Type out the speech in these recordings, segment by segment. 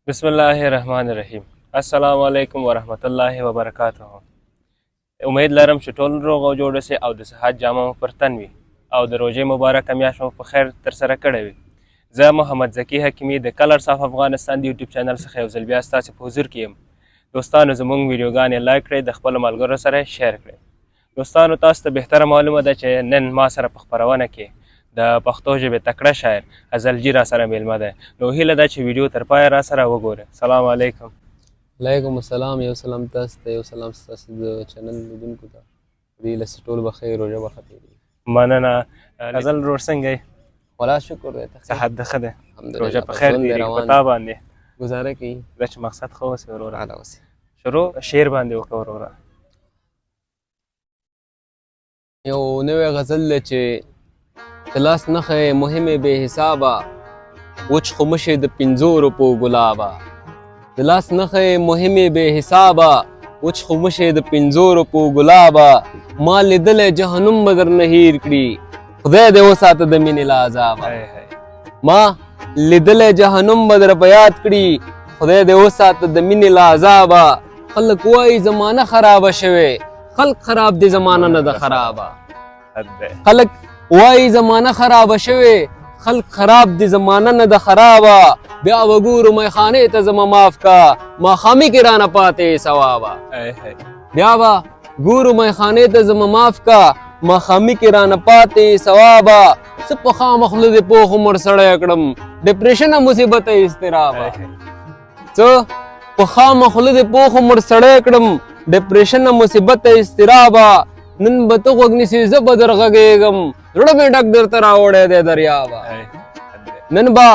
बिस्मिल्लाहिर्रहमानिर्रहीम। अस्सलाम वालेकुम वरहमतुल्लाहि वबरकातुहू। उम्मीद लरम چې ټول روغ او جوړ اوسئ او د صحت جامه مو پر تن وي او د روژې مبارکه میاشت مو په خیر ترسره کړې وي. زه محمد ذکي حکیمي د کلرز آف افغانستان د یوټیوب چینل څخه یو ځل بیا ستاسې په حضور کې یم. دوستانو زموږ ویډیوګانې لایک کړئ، د خپلو ملګرو سره شیر کړئ. دوستانو تاسو ته بهتره معلومه ده چې نن ما سره په خپرونه کې د پښتو ژبې تکړه شاعر ازلجي را سره میلمه دی. نو هیله ده چې ویډیو تر پایه را سره وګورئ. سلام علیکم. وعلیکم السلام. یو سلام تاسو ته، یو سلام ستاسو د چینل لیدونکو ته. دوی له ټول بخیر، روژه به ختمېږي. مننه. غزل ورور څنګه یې؟ والله شکر دی، صحت ده ښه دی؟ الحمدلله روژه په خیر تېرېږي په تا باندې؟ ګزاره کوي دا چې مقصد ښه اوسي وروره. اعلی اوسي. شروع شعر باندې وکړه وروره. یو نوی غزل دی چې د لاس نښه یې مهمې بې حسابه، وچ خمشې د 5 روپو ګلابه. د لاس نښه یې مهمې بې حسابه، وچ خمشې د 5 روپو ګلابه. ما لیدلی جهنم به درنه هیر کړي، خدای دې وساته د مینې له عذابه. ما لیدلی جهنم به در په یاد کړي، خدای دې وساته د مینې له عذابه. خلک وایي زمانه خرابه شوې، خلق خراب دی زمانه نه ده خرابه. خلق وایي زمانه خرابه شوې، خلق خراب دی زمانه نه ده خرابه. بیا به ګورو میخانې ته زما معاف کا، ماښامي کې رانه پاتې ثوابه. بیا به ګورو میخانې ته زما معاف کا، ماښامي کې رانه پاتې ثوابه. څه په خامه خوله دې پوخ عمر سړی کړم، ډپریشنه مصیبته اضطرابه. څه په خامه خوله دې پوخ عمر سړی کړم، ډپریشنه مصیبته اضطرابه. نن به ته غوږ نیسې زه به در غږېږم، زړه مې ډک درته راوړی دی دریابه. نن به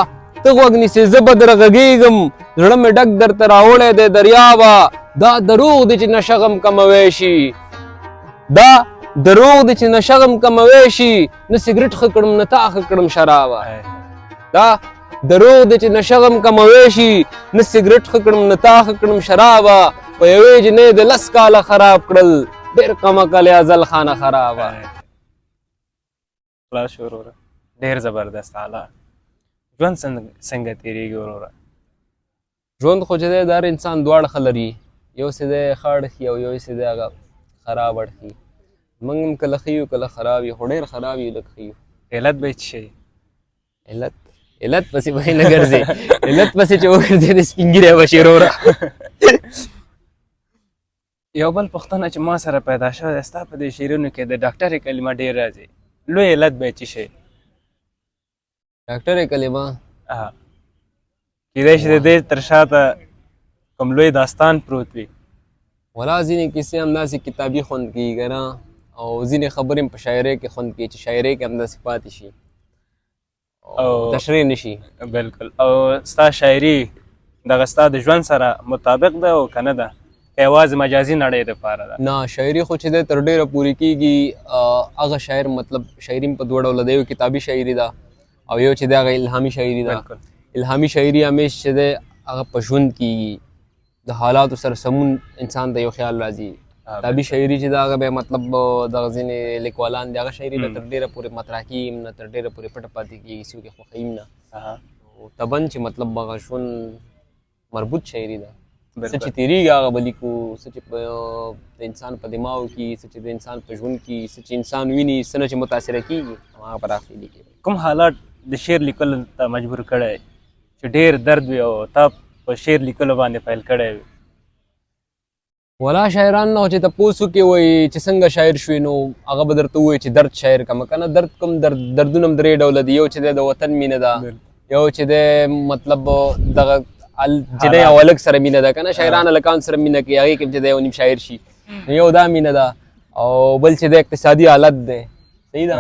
ته غوږ نیسې زه به در غږېږم، زړه مې ډک درته راوړی دی دریابه. دا دروغ دی چې نشه غم کموی شي، دا دروغ دی چې نشه غم کموی شي. نه سګرټ ښه کړم نه تا ښه کړم شرابه. دا دروغ دی چې نشه غم کموی شي، نه سګرټ ښه کړم نه تا ښه کړم شرابه. په یوې جنۍ د 10 کاله خراب کړل، ډېر کم عقل ازل خانه خرابه. خلاص شو وروره. ډېر زبردست اعلی. ژوند څنګه تېرېږي وروره؟ ژوند خو چې دی د هر انسان دواړه ښه لري، یو څه دی ښه اړخي او یو څه دی هغه خراب اړخي. موږ هم کله ښه یو کله خراب یو، خو ډېر خراب یو لږ ښه یو. علت به یې څه شی؟ علت پسې به یې نه ګرځې، علت پسې چې وګرځې د سپین ږیری به شي وروره. یو بل پوښتنه چې ما سره پیدا شوې ده، ستا په دې شعرونو کې د ډاکټرې کلمه ډېر راځي، لوی علت به یې څه شی؟ ډاکټرې کلمه کیدای شي د دې تر شاته کوم لوی داستان پروت وي. ولا ځینې کیسې همداسې کتابي خوند کېږي که نه، او ځینې خبرې هم په شاعرۍ کې خوند کوي چې شاعرۍ کې همداسې پاتې شي او تشریح نه شي. بلکل. او ستا شاعري دغه ستا د ژوند سره مطابق ده او که نه ده، که یوازې مجازي نړۍ دپاره ده؟ نه، شاعري خو چې دی تر ډېره پورې کېږي. هغه شاعر مطلب شاعري په 2 ډوله ده، یو کتابي شاعري ده او یو چې دی هغه الهامي شاعري ده. الهامي شاعري همیش چې دی هغه په ژوند کېږي، د حالاتو سره سمون انسان ته یو خیال راځي. کتابي شاعري چې ده هغه بیا مطلب دغه ځینې لیکوالان دي هغه شاعري به تر ډېره پورې مطرح کېږي هم نه، تر ډېره پورې پټه پاتې کېږي، څوک یې خوښوي هم نه. طبعا چې مطلب هغه ژوند مربوط شاعري ده، څه چې تېرېږي هغه به لیکو، څه چې د انسان په دماغو کې، څه چې د انسان په ژوند کې، څه چې انسان ویني، څه نه چې متاثره کېږي هغه به راخلي لیکي. کوم حالات د شعر لیکلو ته مجبور کړی چې ډېر درد وي او تا په شعر لیکلو باندې پیل کړی وي؟ ولا شاعران نه چې تپوس وکړي وایي چې څنګه شاعر شوې، نو هغه به درته ووایي چې درد شاعر کمه که نه. درد کوم دردونه هم 3 ډوله دي، یو چې دی د وطن مینه ده، یو چې دی مطلب دغه جنۍ او هلک سره مینه ده که نه. شاعران هلکان سره مینه کوي، هغې کې هم چې دی یو نیم شاعر شي. یو دا مینه ده او بل چې دی اقتصادي حالت دی. صحیح ده؟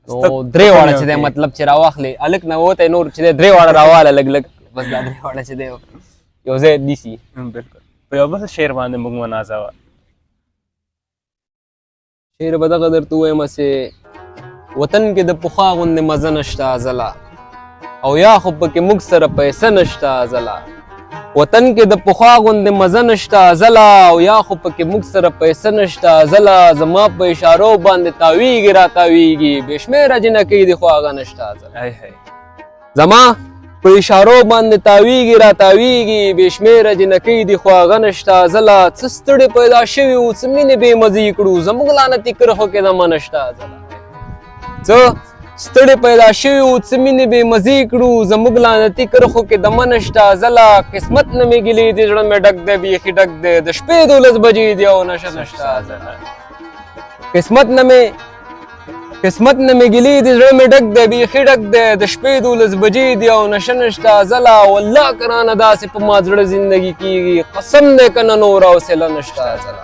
نو 3 واړه چې دی مطلب چې راواخلې، هلک نه ووتی نور چې دی 3 واړه راواله لږ لږ، بس دا 3 واړه چې دی یو ځای نیسي. بلکل. په یو بل شعر باندې موږ ونازوه. شعر به دغه درته ووایم چې وطن کې د پخوا غوندې مزه نشته ازله، او یا خو پکې موږ سره پیسه نشته ازله. وطن کې د پخوا غوندې مزه نشته ازله، او یا خو پکې موږ سره پیسه نشته ازله. زما په اشارو باندې تاویږي را تاویږي، بې شمېره جنکۍ دي خو هغه نشته ازله. زما په اشارو باندې تاویږي را تاویږي بې شمېره جنکۍ دي خو هغه نشته ځله څه ستړې پیدا شوي وو څه مینې بې مزې کړو زموږ لعنتي کرښو کې دمه نشته ځله څه ستړې پیدا شوي وو څه مینې بې مزې کړو زموږ لعنتي کرښو کې دمه نشته ځله قسمت نه مې ګیلې دي زړه مې ډک دی بیخي ډک دی د شپې 12 بجې دي او نشه نشته ځله قسمت نه مې ګیلې دي زړه مې ډک دی بیخي ډک دی د شپې 12 بجې دي او نشه نشته ځله والله که رانه داسې په ما زړه زندګي کېږي قسم دی که نه نور حوصله نشته ځله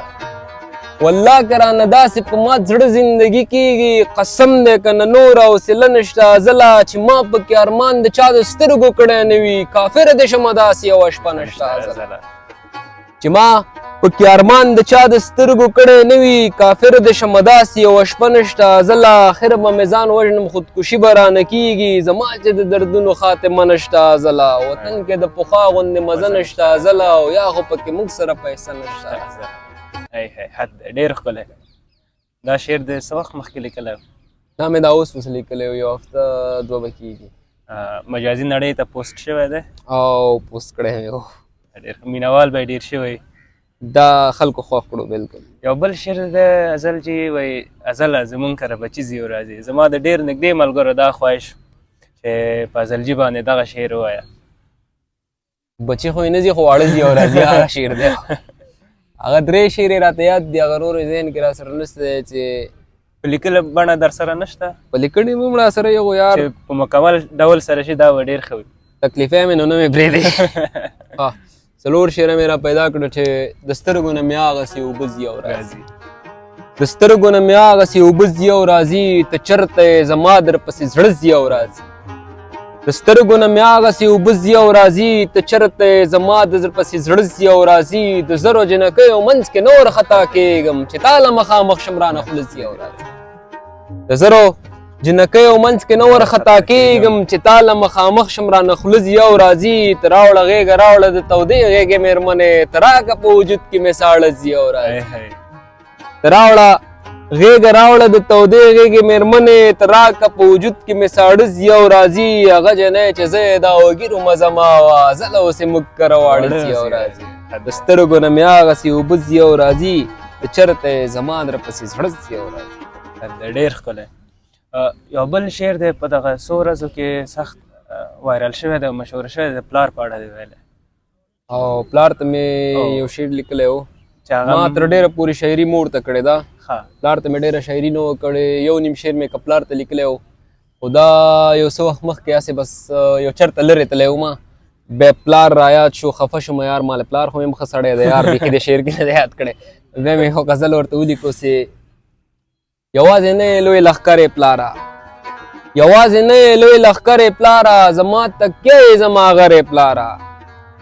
والله که رانه داسې په ما زړه زندګي کېږي قسم دی که نه نور حوصله نشته ځله چې ما پکې ارمان د چا د سترګو کړی نه وي کافره دې شمه داسې یوه شپه نشته ځله چې ما پکې ارمان د چا د سترګو کړی نه وي کافر د شمه داسې یوه شپه نشته ځله آخر به مې ځان وژنم خودکشي به رانه کېږي زما چې د دردونو خاتمه نشته ځله وطن کې د پخوا غوندې مزه نشته ځله او یا خو پکې موږ سره پیسه نشته حد ډېر ښکلی دا شعر د څه وخت مخکې لیکلی دا مې دا اوس اوس لیکلی و یو هفته دوه به کېږي مجازي نړۍ ته پوسټ شوی دی او پوسټ کړی مې و ډېر مینوال به یې ډېر شوی دا خلکو خوښ کړو بلکل یو بل شعر د ازل چې وایي ازله زمونږ کره بچي ځي او راځي زما د ډېر نږدې ملګرو دا خواهش چې په ازلجي باندې دغه شعر ووایه بچي خو یې نه ځي خو واړه ځي او راځي هغه شعر دی هغه درې شعر یې راته یاد دي هغه نور ذهن کې را سره نشته دی چې په لیکلې بڼه در سره نشته په لیکلې مې هم را سره یو یار چې په مکمل ډول سره شي دا به ډېر ښه وي تکلیفه مې نو نه مې پرېږدی څلور شعره مې را پیدا کړه چې د سترګو نه مې هغسې اوبه ځي او راځي د سترګو نه مې هغسې اوبه ځي او راځي ته چېرته یې زما در پسې زړه ځي او راځي د سترګو نه مې هغسې اوبه ځي او راځي ته چېرته یې زما در پسې زړه ځي او راځي د زرو جنکیو منځ کې نه ورخطا کېږم چې تا له مخامخ شم رانه خوله ځي او راځي د زرو جنکیو منځ کې نه ورخطا کېږم چې تا له مخامخ شم رانه خوله ځي او راځي ته راوړه غېږه راوړه د تودې غېږې مېرمنې ته راکه په وجود کې مې ساړه ځي او راځي ته راوړه غېږه راوړه د تودې غېږې مېرمنې ته راکه په وجود کې مې ساړه ځي او راځي هغه جنۍ چې زه یې دا وګیرو مزه ما وه ځله اوسې موږ کره واړه ځي او راځي د سترګو نه مې هغسې اوبه ځي او راځي ته چېرته یې زما در پسې زړه ځي او راځي ډېر ښکلی یو بل شعر دی په دغه څو ورځو کې سخت وایرل شوی دی او مشهور شوی دی پلار په اړه دی ویلی او پلار ته مې یو شعر لیکلی و ما تر ډېره پورې شاعري مور ته کړې ده پلار ته مې ډېره شاعري نه وه کړې یو نیم شعر مې که پلار ته لیکلی و خو دا یو څه وخت مخکې هسې بس یو چېرته لرې تللی وم بیا پلار رایاد شو خفه شوم یار ماله پلار خو مې ښه سړی دی یار بیخي د شعر کې نه دی یاد کړی بیا مې خو غزل ورته ولیکو چې یوازې نه یې لوی لښکرې پلاره یوازې نه یې لوی لښکرې پلاره زما تکیه یې زما غرې پلاره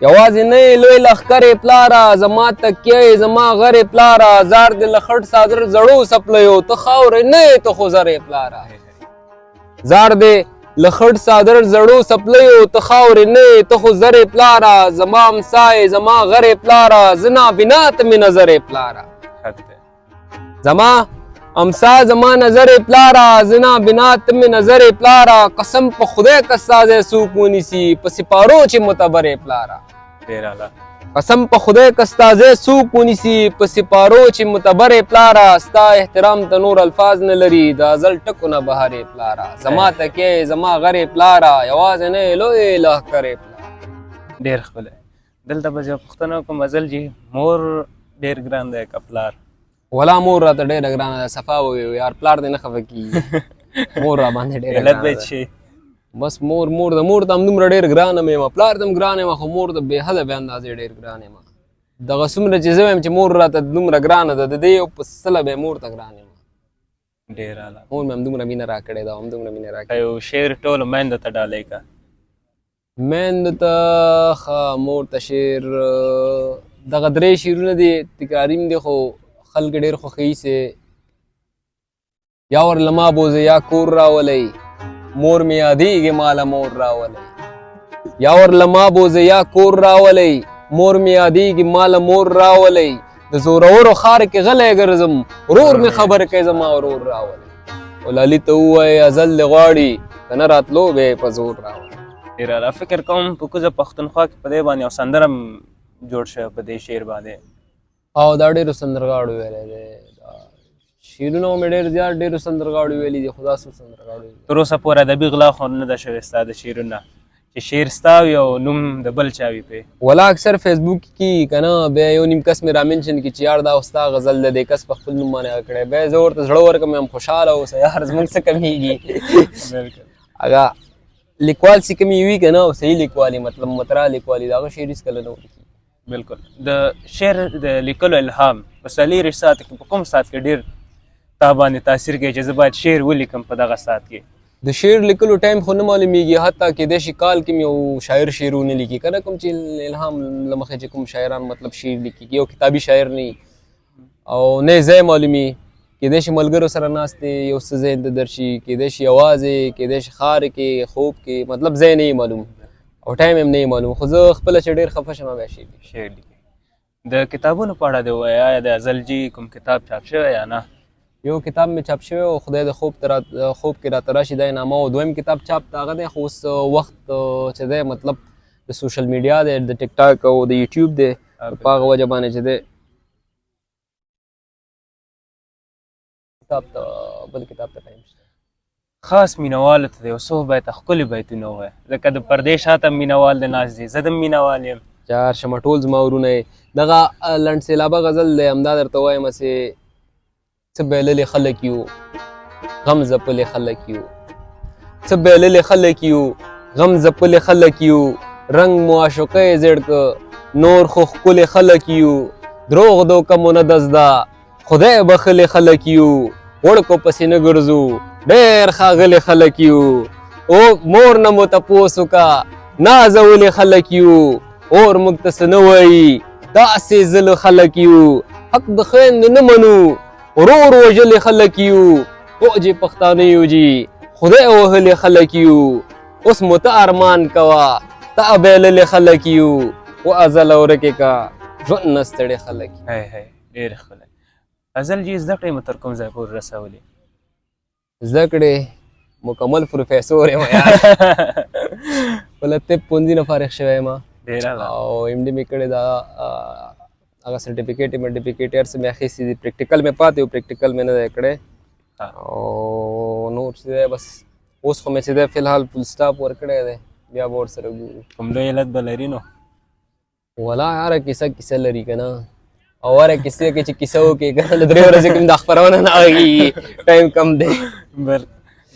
یوازې نه یې لوی لښکرې پلاره زما تکیه یې زما غرې پلاره زار دې له خټ څادر زړو څپلیو ته خاورې نه یې ته خو زرې پلاره زار دې له خټ څادر زړو څپلیو ته خاورې نه یې ته خو زرې پلاره زما امسا یې زما غرې پلاره زه نابینا ته مې نظرې پلاره زما امسا زما نظر پلارا زنا بنا تم نظر پلارا قسم په خدای که سازه سوک ونیسی په سپارو چې متبر پلارا قسم په خدای که سازه سوک ونیسی په سپارو چې متبر پلارا ستا احترام ته نور الفاظ نه لري د ازل ټکو نه بهر پلارا زما تکې زما غر پلارا یوازې نه لوی لښکرې پلارا ډېر ښکلی دلته به زه پوښتنه وکړم ازل جي مور ډېر ګران دی که پلار ولا مور راته ډېره ګرانه ده صفا وویل یار پلار دې نه خفه کېږي مور را باندې ډېره ګرانه ده بس مور د مور ته همدومره ډېر ګرانه مې یم پلار ته هم ګرانه یم خو مور ته بې حده بې اندازې ډېر ګرانه یم دغه څومره چې زه وایم چې مور راته دومره ګرانه ده د دې یو په سله به مور ته ګرانه یم ډېر اعلی مور مې همدومره مینه راکړې ده همدومره مینه راکړې یو شعر ټولو میندو ته ډالۍ که میندو ته ښه مور ته شعر دغه درې شعرونه دي تکراري هم دي خو خلک ډېر خوښوي چې یا ورله ما بوزه یا کور راولی مور مې یادېږي ماله مور راولی یا ورله ما بوزه یا کور راولی مور مې یادېږي ماله مور راولی د زورورو ښار کې غلی ګرځم ورور مې خبر کوي زما ورور راولی او لالي ته ووایي ازل دې غواړي که نه راتلو به یې په زور راولی ډېره را فکر کوم په کوزه پښتونخوا کې په دې باندې یو سندره هم جوړ شوی په دې شعر باندې. او دا ډېرو سندرغاړو ویلی دی، شعرونه مې ډېر زیات ډېرو سندرغاړو ویلي دي، خو دا څو سندرغاړو ویلي تر اوسه پورې ادبي غلا خو نه ده شوې ستا د شعرونه چې شعر ستا وي او نوم د بل چا وي پرې؟ ولا اکثر فیسبوک کې که نه بیا یو نیم کس مې را منشن کړي چې یار دا ستا غزل دی، دې کس په خپل نوم باندې کړی، بیا زه ورته زړه ورکړم یم خوشحاله اوسه یار زموږ څه کمیږي. بلکل هغه لیکوال چې کوم وي که نه او صحیح لیکوالي مطلب مترا لیکوالي د هغه شعر هېڅکله نه ورکېږي. بلکل د شعر د لیکلو الهام په 40 ساعت کې په کوم ساعت کې ډېر تا باندې تاثیر کوي چې زه باید شعر ولیکم په دغه ساعت کې؟ د شعر لیکلو ټایم خو نه معلومیږي، حتی کیدای شي کال کې یو شاعر شعرونه لیکي که نه، کوم چې الهام له مخې چې کوم شاعران مطلب شعر لیکي یو کتابي شاعر نه او نه ځای معلومي، کیدای شي ملګرو سره ناست دی یو څه ذهن ته درشي، کیدای شي یوازې، کیدای شي ښار کې خوب کې مطلب ځای نه معلوم او ټایم هم نه معلوم، خو زه خپله چې ډېر خفه شم بیا شعر لیکي. د کتابونو په اړه دې ووایه، آیا د ازلجي کوم کتاب چاپ شوی یا نه؟ یو کتاب مې چاپ شوی او خدای د خوب کې راته راشي دا نامه، او دویم کتاب چاپ ته هغه دی، خو اوس وخت چې دی مطلب د سوشل میډیا دی، د ټیک ټاک او د یوټیوب دی، په هغه وجه باندې چې دی کتاب ته بل کتاب ته ټایم شته. خاص مینوالو ته د یو څو بیته ښکلي بیتونه ووایه، ځکه د پردې شاته مینوال د ناست دی، زه د مینوال یم. چار شمه ټول زما ورونه یې دغه لنډ سیلابه غزل دی، همدا درته وایم چې څه بایللې خلک یو غم ځپلې خلک یو، څه بایللې خلک یو غم ځپلې خلک یو، رنګ مو عاشقۍ زیړ که نور خو ښکلې خلک یو، دروغ دوکه مو نه ده زده خدای بخلې خلک یو، وړکو پسې نه ګرځو ډېر ښاغلي خلک یو، او مور نه مو تپوس وکړه نازولې خلک یو، اور موږ ته څه نه وایي داسې زلو خلک یو، حق د خویندو نه منو ورور وژلې خلک یو، فوجې پښتانه یو جي خدای وهلې خلک یو، اوس مو ته ارمان کوه ته بیللې خلک یو، وازله ورکې کا ژوند نه ستړې خلک یو. هی هی ډېر ښکلی. ازلجي زده کړې مو تر کوم ځای پورې رسولې؟ زده کړې مکمل پروفیسور یم یار بله طب پوهنځي نه فارغ شوی یم ډېره او ایم ډي مې کړې ده، هغه سرټیفیکیټ مې ډپلیکیټ هر څه مې اخیستي دي، پریکټیکل مې پاتې و پریکټیکل مې نه دی کړی او نور چې دی بس اوس خو مې چې دی فی الحال فل سټاپ ورکړی دی، بیا به ورسره ګورو. کوم لوی علت به لري نو؟ ولا هره کیسه لري که نه، او هره کیسه کې چې کیسه وکړې که نه له 3 ورځې کې د خپرونه نه غږېږي، ټایم کم دی.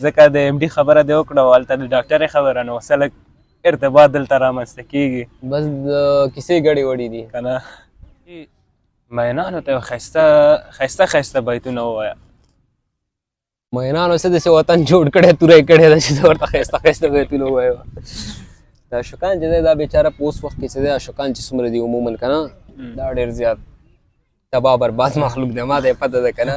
ځکه د ایم ډي خبره دې وکړه او هلته د ډاکټرې خبره نو سلک ارتباط دلته رامنځته کېږي، بس د کیسې ګډې وډې دي که نه؟ مینانو ته ښایسته بیتونه ووایه. مینانو څه داسې وطن جوړ کړی توری کړی ده چې زه ورته ښایسته بیتونه ووایم. د عاشقان چې دی دا بیچاره په اوس وخت کې چې دی عاشقان چې څومره دي عموما که نه دا ډېر زیات تباه برباد مخلوق دی، ما ته یې پته ده که نه،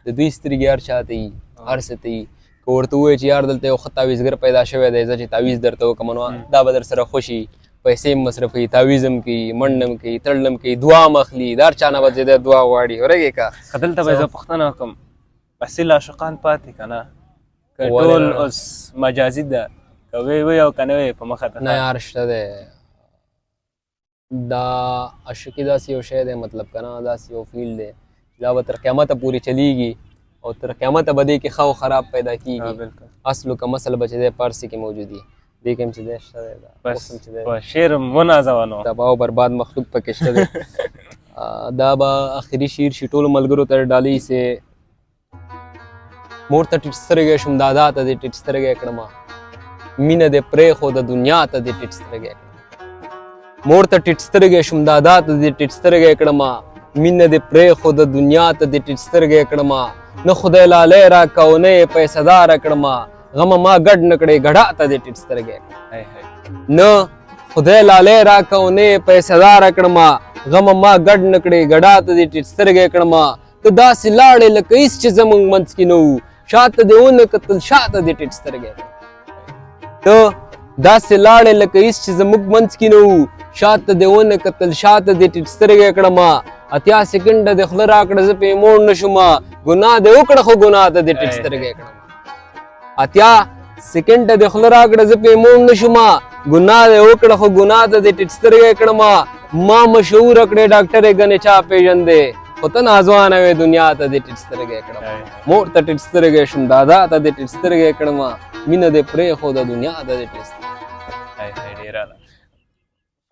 د دوی سترګې هر چا ته وي هر څه ته وي، که ورته ووایې چې یار دلته یو ښه تعویزګر پیدا شوی دی، زه چې تعویز درته وکړم نو دا به در سره خوشي، پیسې هم مصرفوي، تعویز هم کوي، منډه هم کوي، تړل هم کوي، دعا هم اخلي، د هر چا نه به چې دی دعا غواړي. ورګې که که دلته به زه پوښتنه وکړم اصیل عاشقان پاتې که نه؟ که ټول اوس مجازي ده، که وی او که نه وی په مخه ته نه یار شته دی، دا عاشقي داسې یو شی دی مطلب که نه داسې یو فیل دی دا به تر قیامته پورې چلیږي او تر قیامته به دې کې ښه او خراب پیدا کېږي. اصل که مسل به چې دی پارسي کې موجود دي، دې کې هم چې دی شته دی، بس په شعر ونازوه نو تباه او برباد مخلوق پکې شته دی. دا به آخري شعر شي ټولو ملګرو ته ډالۍ سي مور ته ټیټ سترګې شوم دادا ته دې ټیټ سترګې کړمه، مینه دې پرېښوده دنیا ته دې ټیټ سترګې کړمه، مور ته ټیټ سترګې شوم دادا ته دې ټیټ سترګې کړمه، مینه دې پرېښوده دنیا ته دې ټیټ سترګې کړمه، نه خدای لالی راکړه او نه یې پیسه داره کړمه، غمه ما ګډ نه کړې ګډا ته دې ټیټ سترګې کړمه، نه خدای لالی راکړه او نه یې پیسه داره کړمه، غمه ما ګډ نه کړې ګډا ته دې ټیټ سترګې کړمه، ته داسې لاړې لکه هېڅ چې زموږ منځ کې نه وو، شاته دې ونه کتل شاته دې ټیټ سترګې کړمه، ته داسې لاړې لکه هېڅ چې زموږ منځ کې نه وو، شاته دې ونه کتل شاته دې ټیټ سترګې کړمه، اتیا سکنډه دې خوله راکړه زه پې موړ نه شومه، ګناه دې وکړه خو ګناه ته دې ټیټ سترګې کړمه، اتیا سکنډه دې خوله راکړه زه پې موړ نه شومه، ګناه دې وکړه خو ګناه ته دې ټیټ سترګې کړمه ما مشهوره کړې ډاکټرې ګنې چا پېژندې خو ته نازوانه وې دنیا ته دې ټیټ سترګې کړمه مور ته ټیټ سترګې شوم دادا ته دې ټیټ سترګې کړمه مینه دې پرېښوده دنیا ته دې ټیټ ډېره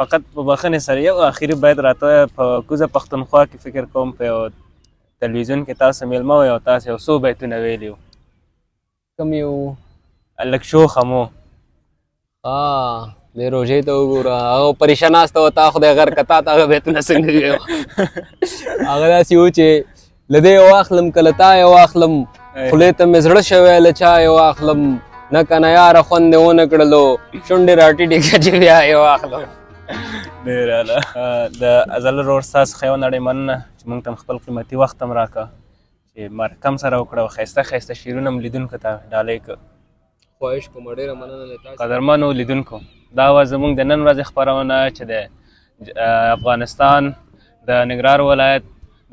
فقط په بخښنې سره یو آخري بیت راته په کوزه پښتونخوا کې فکر کوم په یو تلویزیون کې تاسو میلمه وئ او تاسو یو څو بیتونه ویلي وو کوم یو لږ شوخه مو دې روژې ته وګوره هغه پریشاناسته وه تا خدای غر که تا ته هغه بیتونه څنګه ویل هغه داسې و چې له دې یې واخلم که له تا یې واخلم خولې ته مې زړه شوی له چا یې واخلم نه که نه یاره خوند یې ونه کړلو شونډې راټیټې کړه چې بیا یې واخلم ډېر اعلی د ازل ورور ستاسو څخه یوه نړۍ مننه چې موږ ته خپل قیمتي وخت هم راکړه چې مرکه هم سره وکړه او ښایسته ښایسته شعرونه هم لیدونکو ته ډالۍ کړه خواهش کوم ډېره مننه له تاسو قدرمنو لیدونکو دا وه زموږ د نن ورځې خپرونه چې د افغانستان د ننګرهار ولایت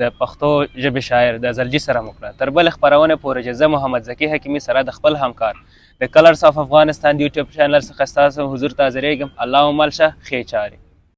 د پښتو ژبې شاعر د ازلجي سره مو کړه تر بلې خپرونې پورې چې زه محمد ذکي حکیمي سره د خپل همکار د کلرز اف افغانستان د یوټیوب چینل څخه ستاسو حضور ته حاضرېږم الله مو مل شه ښې چارې